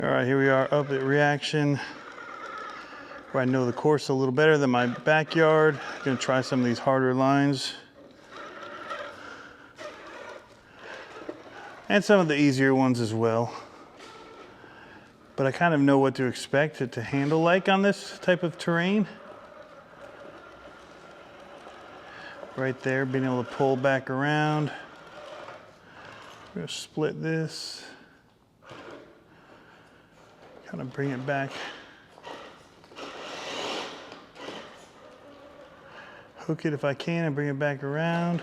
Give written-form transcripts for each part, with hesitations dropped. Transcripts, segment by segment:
All right, here we are up at Reaction, where I know the course a little better than my backyard. I'm gonna try some of these harder lines. And some of the easier ones as well. But I kind of know what to expect it to handle like on this type of terrain. Right there, being able to pull back around. We're gonna split this. Kind of bring it back. Hook it if I can and bring it back around.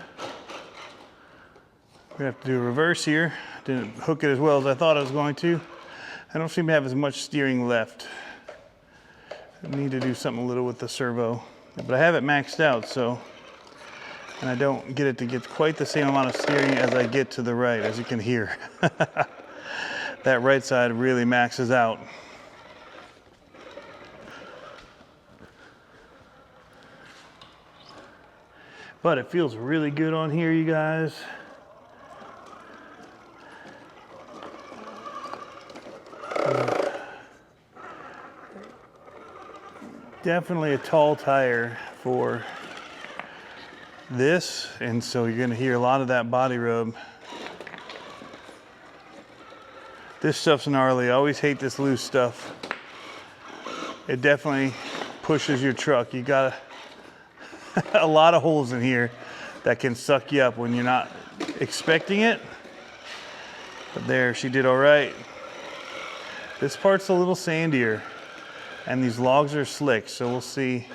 We have to do a reverse here. Didn't hook it as well as I thought I was going to. I don't seem to have as much steering left. I need to do something a little with the servo. But I have it maxed out, so, and I don't get it to get quite the same amount of steering as I get to the right, as you can hear. That right side really maxes out. But it feels really good on here, you guys. Definitely a tall tire for this, and so you're gonna hear a lot of that body rub. This stuff's gnarly. I always hate this loose stuff. It definitely pushes your truck. You got a lot of holes in here that can suck you up when you're not expecting it. But there, she did all right. This part's a little sandier, and these logs are slick, so we'll see.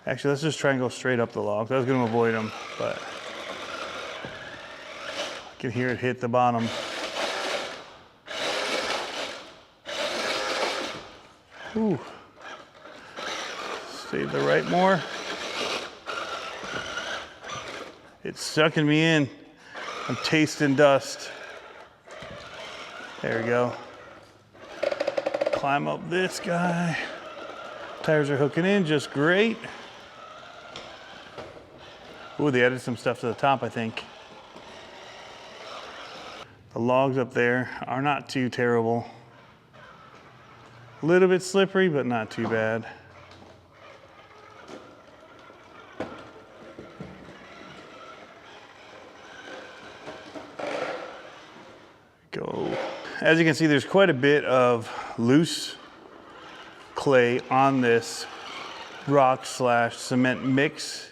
Actually, let's just try and go straight up the logs. I was gonna avoid them, but I can hear it hit the bottom. Ooh. Save the right more. It's sucking me in. I'm tasting dust. There we go. Climb up this guy. Tires are hooking in just great. Ooh, they added some stuff to the top, I think. The logs up there are not too terrible. A little bit slippery, but not too bad. Go. As you can see, there's quite a bit of loose clay on this rock/cement mix.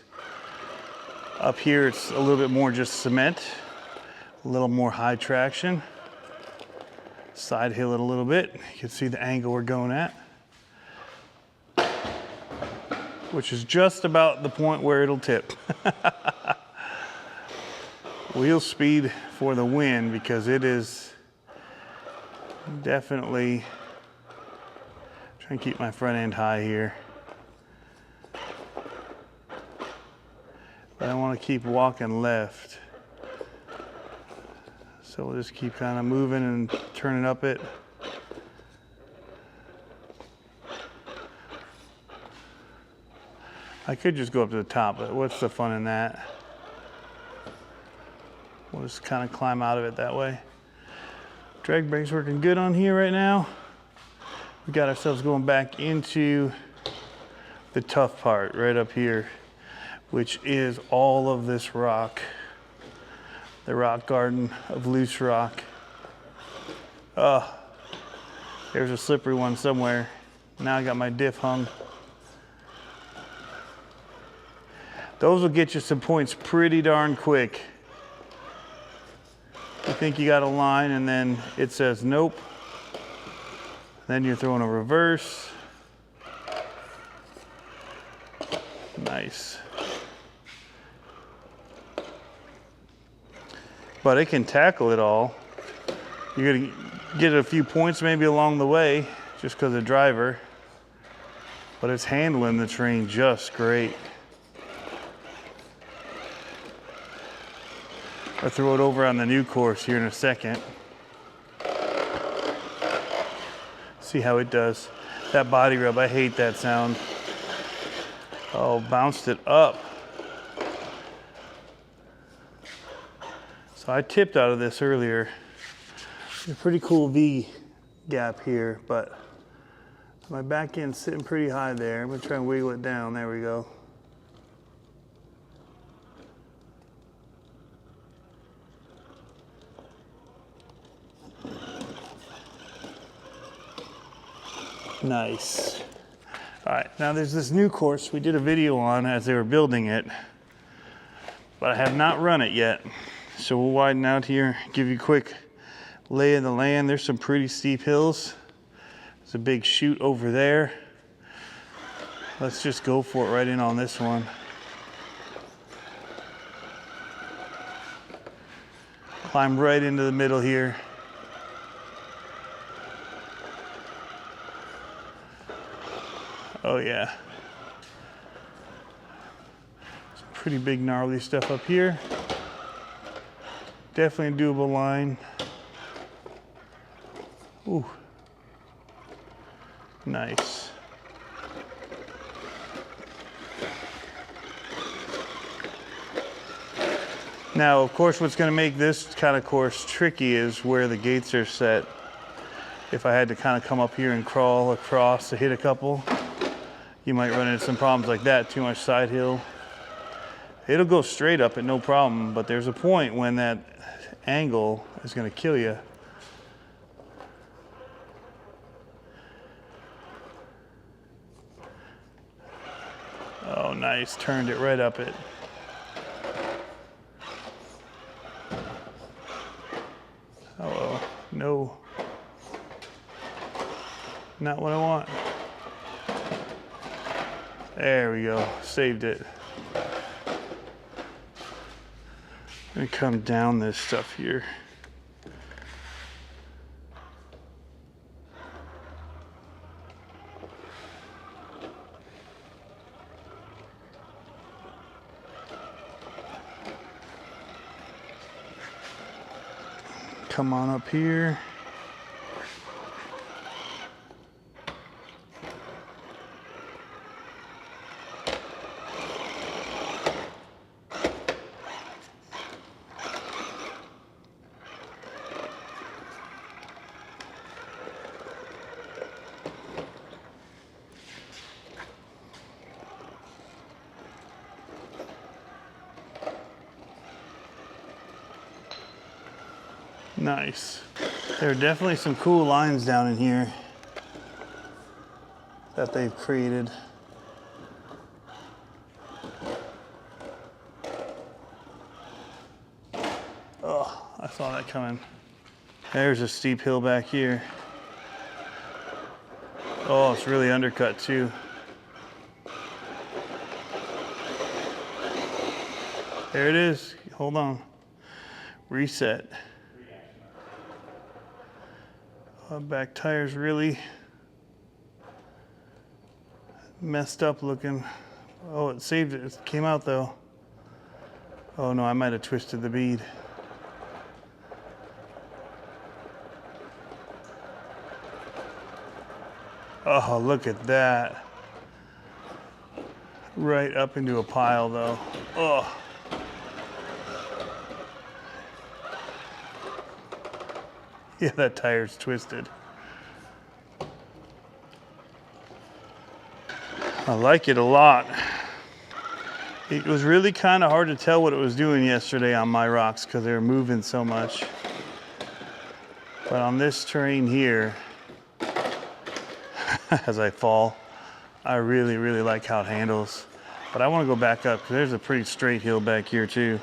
Up here, it's a little bit more just cement, a little more high traction. Side hill it a little bit. You can see the angle we're going at, which is just about the point where it'll tip. Wheel speed for the win, because it is definitely trying to keep my front end high here. But I want to keep walking left. So we'll just keep kind of moving and turning up it. I could just go up to the top, but what's the fun in that? We'll just kind of climb out of it that way. Drag brake's working good on here right now. We got ourselves going back into the tough part right up here, which is all of this rock. The rock garden of loose rock. There's a slippery one somewhere. Now I got my diff hung. Those will get you some points pretty darn quick. You think you got a line and then it says nope. Then you're throwing a reverse. Nice. But it can tackle it all. You're gonna get a few points maybe along the way just because of driver, but it's handling the terrain just great. I'll throw it over on the new course here in a second. See how it does. That body rub, I hate that sound. Oh, bounced it up. So I tipped out of this earlier. A pretty cool V gap here, but my back end's sitting pretty high there. I'm gonna try and wiggle it down. There we go. Nice. All right, now there's this new course we did a video on as they were building it, but I have not run it yet. So we'll widen out here, give you a quick lay of the land. There's some pretty steep hills. There's a big chute over there. Let's just go for it right in on this one. Climb right into the middle here. Oh yeah. Some pretty big gnarly stuff up here. Definitely a doable line. Ooh. Nice. Now, of course, what's going to make this kind of course tricky is where the gates are set. If I had to kind of come up here and crawl across to hit a couple, you might run into some problems like that, too much side hill. It'll go straight up at no problem, but there's a point when that angle is going to kill you. Oh, nice. Turned it right up it. Oh, no. Not what I want. There we go. Saved it. Let me come down this stuff here. Come on up here. Nice. There are definitely some cool lines down in here that they've created. Oh, I saw that coming. There's a steep hill back here. Oh, it's really undercut too. There it is. Hold on. Reset. Back tire's really messed up looking. Oh, it saved it. It came out though. Oh no, I might have twisted the bead. Oh, look at that. Right up into a pile though. Oh. Yeah, that tire's twisted. I like it a lot. It was really kind of hard to tell what it was doing yesterday on my rocks because they were moving so much. But on this terrain here, as I fall, I really, really like how it handles. But I want to go back up because there's a pretty straight hill back here too.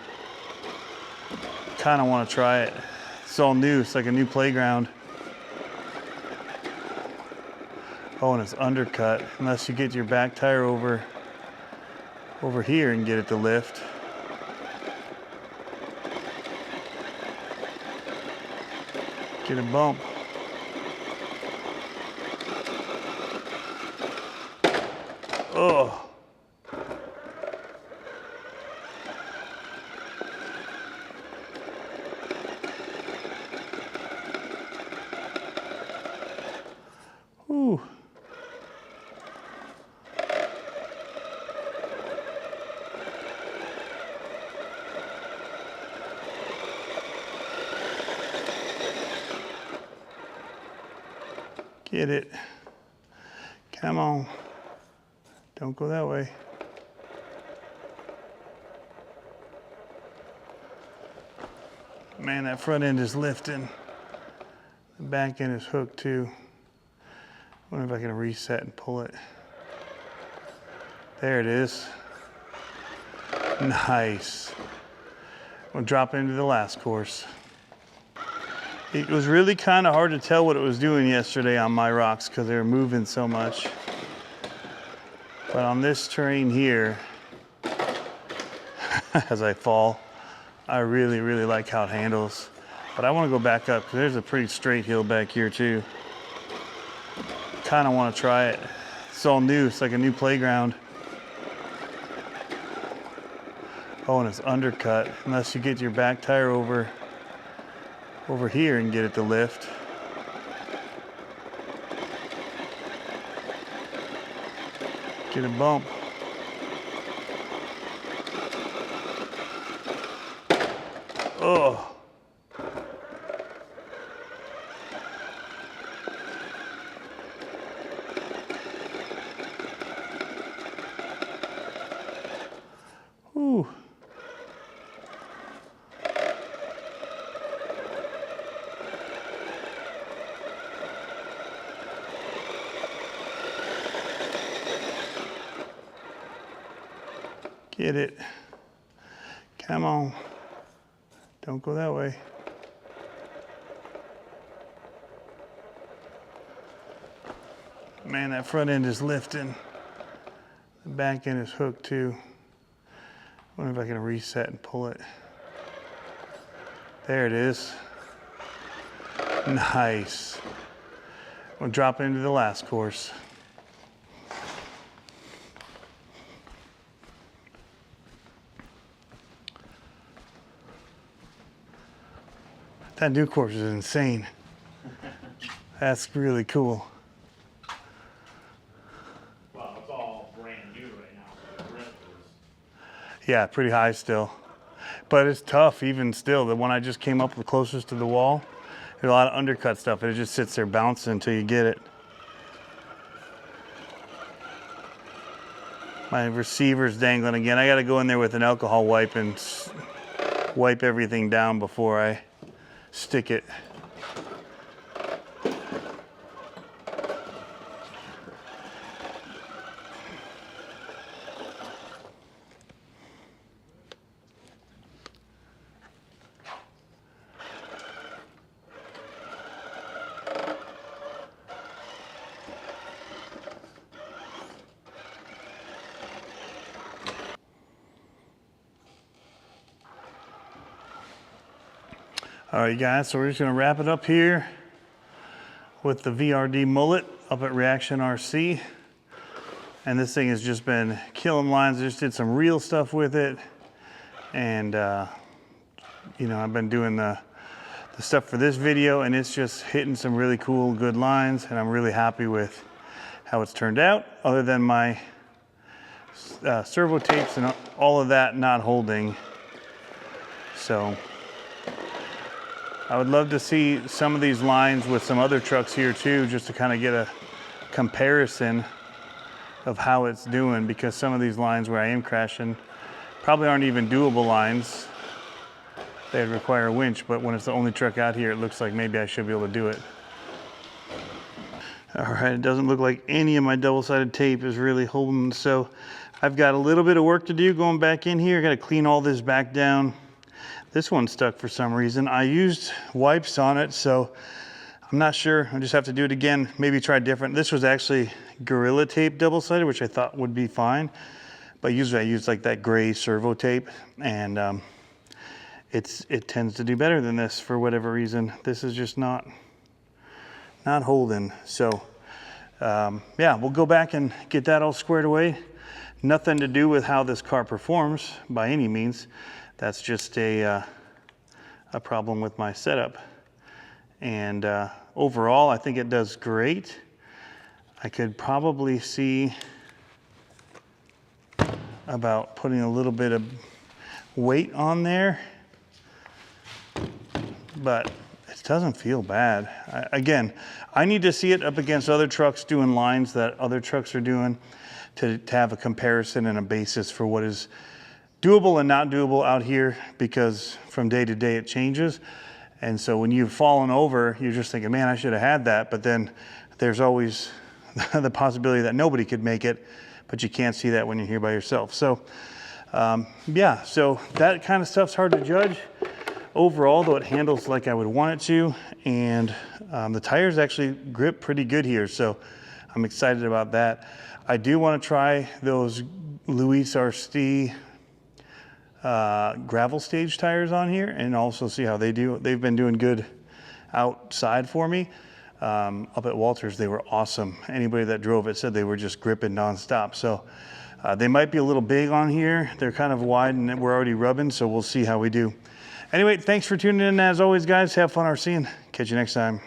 Kind of want to try it. It's all new. It's like a new playground. Oh, and it's undercut. Unless you get your back tire over here and get it to lift. Get a bump. Oh. Ooh. Get it. Come on. Don't go that way. Man, that front end is lifting. The back end is hooked too. I wonder if I can reset and pull it. There it is. Nice. We'll drop into the last course. It was really kind of hard to tell what it was doing yesterday on my rocks because they were moving so much. But on this terrain here, as I fall, I really, really like how it handles. But I want to go back up because there's a pretty straight hill back here too. Kind of want to try it. It's all new. It's like a new playground. Oh, and it's undercut. Unless you get your back tire over here and get it to lift. Get a bump. Oh. Ooh. Get it. Come on. Don't go that way. Man, that front end is lifting. The back end is hooked too. I wonder if I can reset and pull it. There it is. Nice. We'll drop into the last course. That new course is insane. That's really cool. Well, it's all brand new right now, so the grip is... Yeah, pretty high still. But it's tough even still. The one I just came up with closest to the wall, there's a lot of undercut stuff, and it just sits there bouncing until you get it. My receiver's dangling again. I gotta go in there with an alcohol wipe and wipe everything down before I stick it. All right, guys, so we're just gonna wrap it up here with the VRD mullet up at CCxRC. And this thing has just been killing lines. I just did some real stuff with it. And, you know, I've been doing the stuff for this video, and it's just hitting some really cool, good lines. And I'm really happy with how it's turned out, other than my servo tapes and all of that not holding. So I would love to see some of these lines with some other trucks here too, just to kind of get a comparison of how it's doing, because some of these lines where I am crashing probably aren't even doable lines. They'd require a winch, but when it's the only truck out here, it looks like maybe I should be able to do it. All right, it doesn't look like any of my double-sided tape is really holding, so I've got a little bit of work to do going back in here. I gotta clean all this back down. This one's stuck for some reason. I used wipes on it, so I'm not sure. I just have to do it again, maybe try different. This was actually Gorilla Tape double-sided, which I thought would be fine. But usually I use like that gray servo tape, and it tends to do better than this for whatever reason. This is just not holding. So yeah, we'll go back and get that all squared away. Nothing to do with how this car performs by any means. That's just a problem with my setup. And overall, I think it does great. I could probably see about putting a little bit of weight on there, but it's tough. doesn't feel bad. Again, I need to see it up against other trucks doing lines that other trucks are doing to have a comparison and a basis for what is doable and not doable out here, because from day to day it changes. And so when you've fallen over, you're just thinking, man, I should have had that. But then there's always the possibility that nobody could make it, but you can't see that when you're here by yourself. So yeah, so that kind of stuff's hard to judge. Overall, though, it handles like I would want it to, and the tires actually grip pretty good here, so I'm excited about that. I do want to try those CCxRC gravel stage tires on here and also see how they do. They've been doing good outside for me. Up at Walters, they were awesome. Anybody that drove it said they were just gripping nonstop. So they might be a little big on here. They're kind of wide and we're already rubbing, so we'll see how we do. Anyway, thanks for tuning in as always, guys. Have fun RCing. Catch you next time.